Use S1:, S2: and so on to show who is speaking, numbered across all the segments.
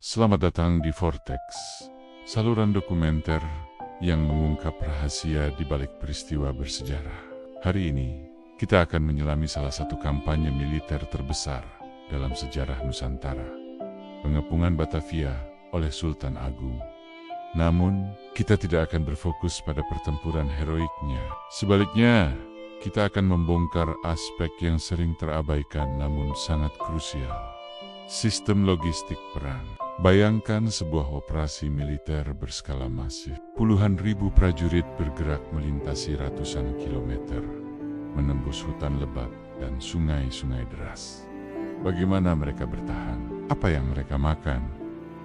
S1: Selamat datang di Vortex, saluran dokumenter yang mengungkap rahasia di balik peristiwa bersejarah. Hari ini, kita akan menyelami salah satu kampanye militer terbesar dalam sejarah Nusantara, pengepungan Batavia oleh Sultan Agung. Namun, kita tidak akan berfokus pada pertempuran heroiknya. Sebaliknya, kita akan membongkar aspek yang sering terabaikan namun sangat krusial. Sistem logistik perang. Bayangkan sebuah operasi militer berskala masif. Puluhan ribu prajurit bergerak melintasi ratusan kilometer, menembus hutan lebat dan sungai-sungai deras. Bagaimana mereka bertahan? Apa yang mereka makan?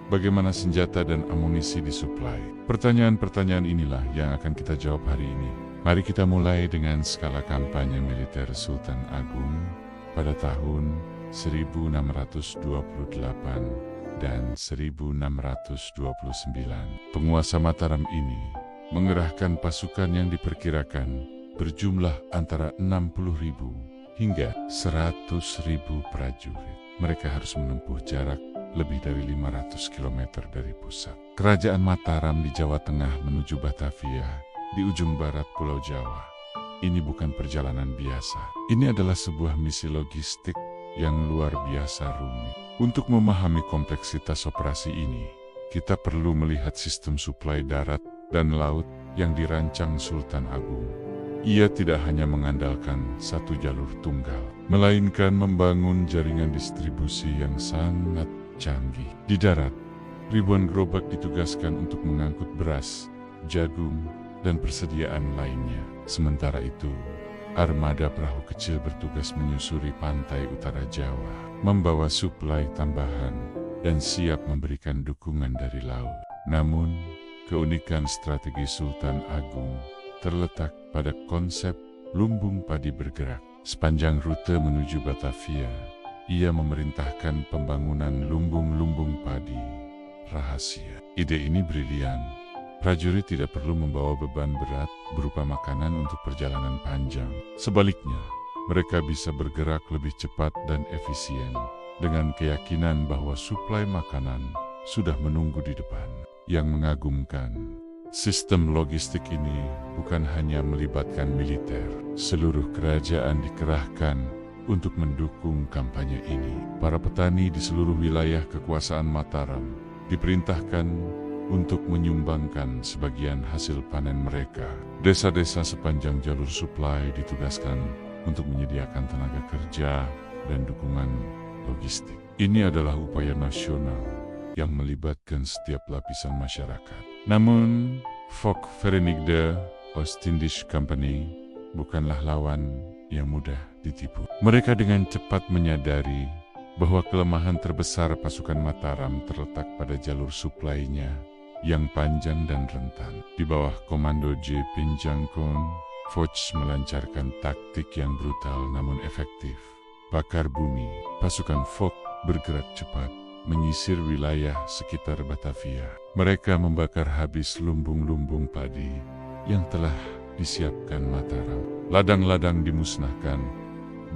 S1: Bagaimana senjata dan amunisi disuplai? Pertanyaan-pertanyaan inilah yang akan kita jawab hari ini. Mari kita mulai dengan skala kampanye militer Sultan Agung pada tahun 1628 dan 1629. Penguasa Mataram ini mengerahkan pasukan yang diperkirakan berjumlah antara 60.000 hingga 100.000 prajurit. Mereka harus menempuh jarak lebih dari 500 km dari pusat. Kerajaan Mataram di Jawa Tengah menuju Batavia di ujung barat Pulau Jawa. Ini bukan perjalanan biasa. Ini adalah sebuah misi logistik yang luar biasa rumit. Untuk memahami kompleksitas operasi ini, kita perlu melihat sistem suplai darat dan laut yang dirancang Sultan Agung. Ia tidak hanya mengandalkan satu jalur tunggal, melainkan membangun jaringan distribusi yang sangat canggih. Di darat, ribuan gerobak ditugaskan untuk mengangkut beras, jagung, dan persediaan lainnya. Sementara itu, armada perahu kecil bertugas menyusuri pantai utara Jawa, membawa suplai tambahan, dan siap memberikan dukungan dari laut. Namun, keunikan strategi Sultan Agung terletak pada konsep lumbung padi bergerak. Sepanjang rute menuju Batavia, ia memerintahkan pembangunan lumbung-lumbung padi rahasia. Ide ini brilian. Prajurit tidak perlu membawa beban berat berupa makanan untuk perjalanan panjang. Sebaliknya, mereka bisa bergerak lebih cepat dan efisien dengan keyakinan bahwa suplai makanan sudah menunggu di depan. Yang mengagumkan, sistem logistik ini bukan hanya melibatkan militer. Seluruh kerajaan dikerahkan untuk mendukung kampanye ini. Para petani di seluruh wilayah kekuasaan Mataram diperintahkan untuk menyumbangkan sebagian hasil panen mereka. Desa-desa sepanjang jalur suplai ditugaskan untuk menyediakan tenaga kerja dan dukungan logistik. Ini adalah upaya nasional yang melibatkan setiap lapisan masyarakat. Namun, Fok Verenigde Oostindische Company bukanlah lawan yang mudah ditipu. Mereka dengan cepat menyadari bahwa kelemahan terbesar pasukan Mataram terletak pada jalur suplainya yang panjang dan rentan. Di bawah komando J. Pinjangkon, Foch melancarkan taktik yang brutal namun efektif. Bakar bumi, pasukan Foch bergerak cepat, menyisir wilayah sekitar Batavia. Mereka membakar habis lumbung-lumbung padi yang telah disiapkan Mataram. Ladang-ladang dimusnahkan,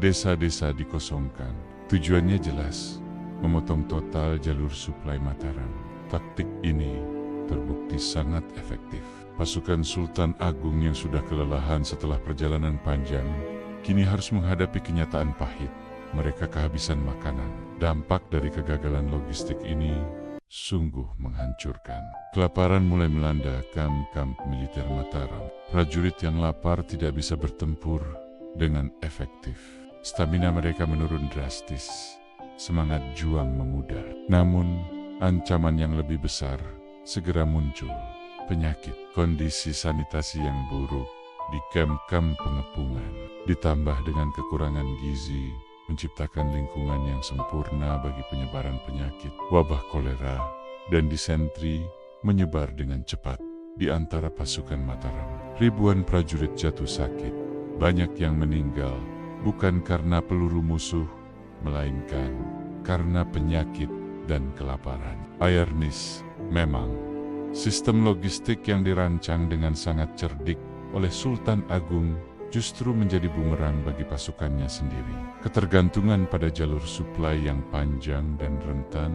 S1: desa-desa dikosongkan. Tujuannya jelas, memotong total jalur suplai Mataram. Taktik ini terbukti sangat efektif. Pasukan Sultan Agung yang sudah kelelahan setelah perjalanan panjang, kini harus menghadapi kenyataan pahit. Mereka kehabisan makanan. Dampak dari kegagalan logistik ini sungguh menghancurkan. Kelaparan mulai melanda kamp-kamp militer Mataram. Prajurit yang lapar tidak bisa bertempur dengan efektif. Stamina mereka menurun drastis. Semangat juang memudar. Namun, ancaman yang lebih besar segera muncul. Penyakit, kondisi sanitasi yang buruk di kamp-kamp pengepungan, ditambah dengan kekurangan gizi, menciptakan lingkungan yang sempurna bagi penyebaran penyakit. Wabah kolera dan disentri menyebar dengan cepat di antara pasukan Mataram. Ribuan prajurit jatuh sakit, banyak yang meninggal, bukan karena peluru musuh, melainkan karena penyakit dan kelaparan. Airnis, memang, sistem logistik yang dirancang dengan sangat cerdik oleh Sultan Agung justru menjadi bumerang bagi pasukannya sendiri. Ketergantungan pada jalur suplai yang panjang dan rentan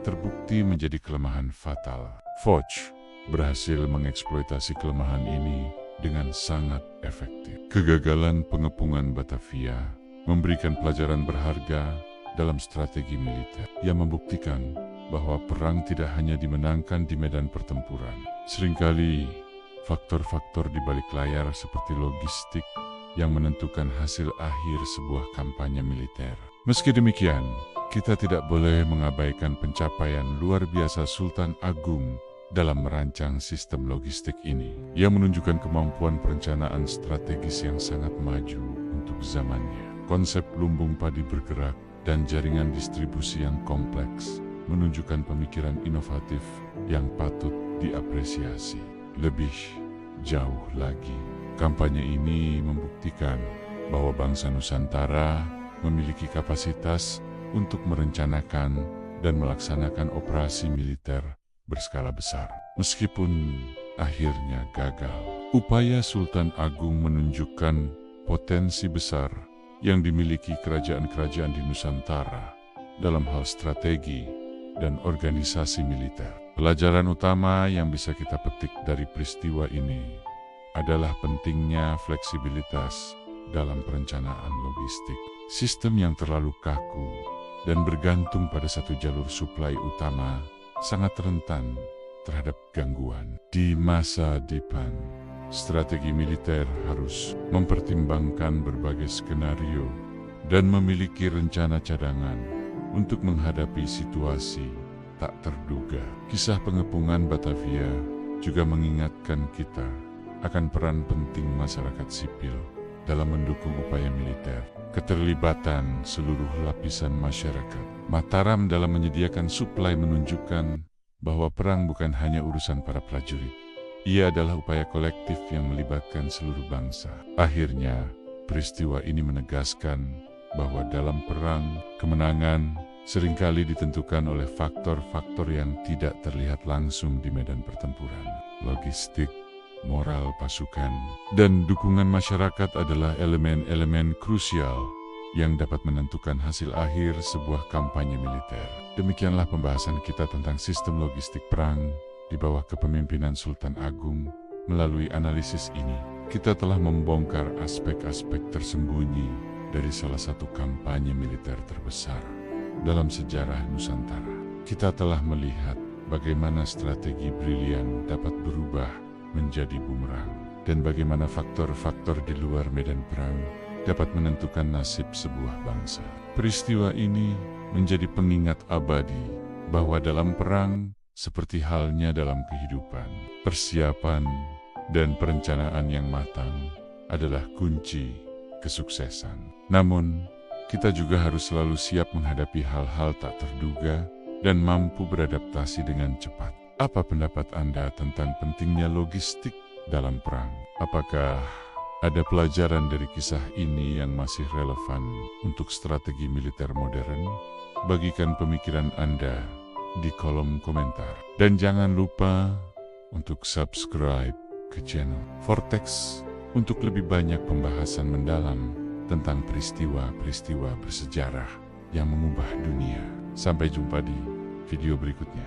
S1: terbukti menjadi kelemahan fatal. Foch berhasil mengeksploitasi kelemahan ini dengan sangat efektif. Kegagalan pengepungan Batavia memberikan pelajaran berharga dalam strategi militer yang membuktikan bahwa perang tidak hanya dimenangkan di medan pertempuran. Seringkali faktor-faktor di balik layar seperti logistik yang menentukan hasil akhir sebuah kampanye militer. Meski demikian, kita tidak boleh mengabaikan pencapaian luar biasa Sultan Agung dalam merancang sistem logistik ini, yang menunjukkan kemampuan perencanaan strategis yang sangat maju untuk zamannya. Konsep lumbung padi bergerak dan jaringan distribusi yang kompleks menunjukkan pemikiran inovatif yang patut diapresiasi. Lebih jauh lagi, kampanye ini membuktikan bahwa bangsa Nusantara memiliki kapasitas untuk merencanakan dan melaksanakan operasi militer berskala besar. Meskipun akhirnya gagal, upaya Sultan Agung menunjukkan potensi besar yang dimiliki kerajaan-kerajaan di Nusantara dalam hal strategi dan organisasi militer. Pelajaran utama yang bisa kita petik dari peristiwa ini adalah pentingnya fleksibilitas dalam perencanaan logistik. Sistem yang terlalu kaku dan bergantung pada satu jalur suplai utama sangat rentan terhadap gangguan. Di masa depan, strategi militer harus mempertimbangkan berbagai skenario dan memiliki rencana cadangan untuk menghadapi situasi tak terduga. Kisah pengepungan Batavia juga mengingatkan kita akan peran penting masyarakat sipil dalam mendukung upaya militer. Keterlibatan seluruh lapisan masyarakat Mataram dalam menyediakan suplai menunjukkan bahwa perang bukan hanya urusan para prajurit. Ia adalah upaya kolektif yang melibatkan seluruh bangsa. Akhirnya, peristiwa ini menegaskan bahwa dalam perang, kemenangan seringkali ditentukan oleh faktor-faktor yang tidak terlihat langsung di medan pertempuran. Logistik, moral pasukan, dan dukungan masyarakat adalah elemen-elemen krusial yang dapat menentukan hasil akhir sebuah kampanye militer. Demikianlah pembahasan kita tentang sistem logistik perang di bawah kepemimpinan Sultan Agung. Melalui analisis ini, kita telah membongkar aspek-aspek tersembunyi dari salah satu kampanye militer terbesar dalam sejarah Nusantara. Kita telah melihat bagaimana strategi brilian dapat berubah menjadi bumerang, dan bagaimana faktor-faktor di luar medan perang dapat menentukan nasib sebuah bangsa. Peristiwa ini menjadi pengingat abadi bahwa dalam perang, seperti halnya dalam kehidupan, persiapan dan perencanaan yang matang adalah kunci kesuksesan. Namun, kita juga harus selalu siap menghadapi hal-hal tak terduga dan mampu beradaptasi dengan cepat. Apa pendapat Anda tentang pentingnya logistik dalam perang? Apakah ada pelajaran dari kisah ini yang masih relevan untuk strategi militer modern? Bagikan pemikiran Anda di kolom komentar. Dan jangan lupa untuk subscribe ke channel Vortex untuk lebih banyak pembahasan mendalam tentang peristiwa-peristiwa bersejarah yang mengubah dunia. Sampai jumpa di video berikutnya.